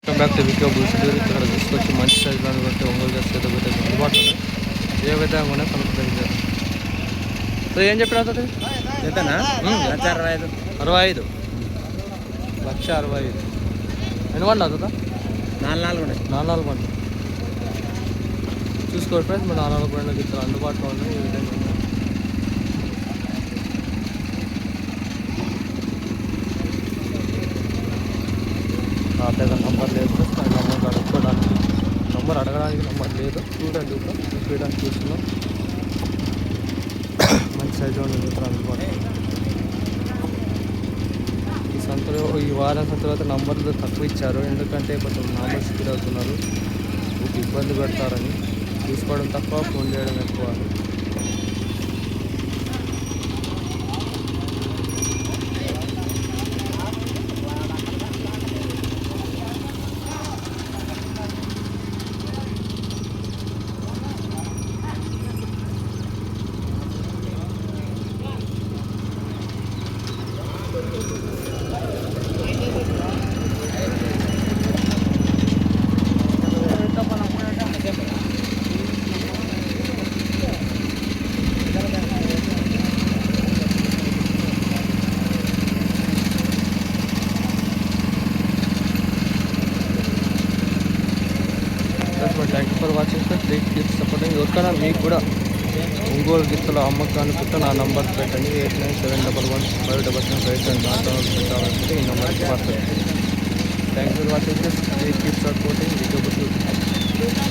Back to video bulls ఇక్కడ తీసుకొచ్చి మంచి సైజులో బట్టి ఒంగోలు చేస్తే అందుబాటులో ఉన్నాయి. ఏ విధంగా ఉన్నాయి కనుక్కుంటే సో ఏం చెప్పినా ఎంతనా? 1,65,000. 65 1,65,000 ఎన్ని పండు అవుతుందా? 4 ఉన్నాయి. 4 పండు చూసుకోండి ఫ్రెండ్స్. మరి 4 పండుగ ఇక్కడ అందుబాటులో ఉన్నాయి. ఈ విధంగా ఉన్నాయి. నా దగ్గర నంబర్ లేదు ఫ్రెండ్స్. నా నంబర్ అడుక్కోవడానికి నంబర్ లేదు. చూడండి చూడడానికి చూస్తున్నాం. మంచి సైజు ఉంది ఇక్కడ అందుబాటులో. ఈ వారం సంతలో అయితే నంబర్లు తక్కువ ఇచ్చారు. ఎందుకంటే కొంచెం నార్మల్ స్పీడ్ అవుతున్నారు. ఇబ్బంది పెడతారని తీసుకోవడం తక్కువ, ఫోన్ చేయడం ఎక్కువ. Thank you for watching sir. Please keep supporting. ఎవరికైనా మీకు కూడా ఒంగోలు గిత్తల అమ్మకానికి నా నంబర్ పెట్టండి. 8971157757 పెట్టాలంటే ఈ నెంబర్కి WhatsApp. Thank you for watching sir. Please keep supporting.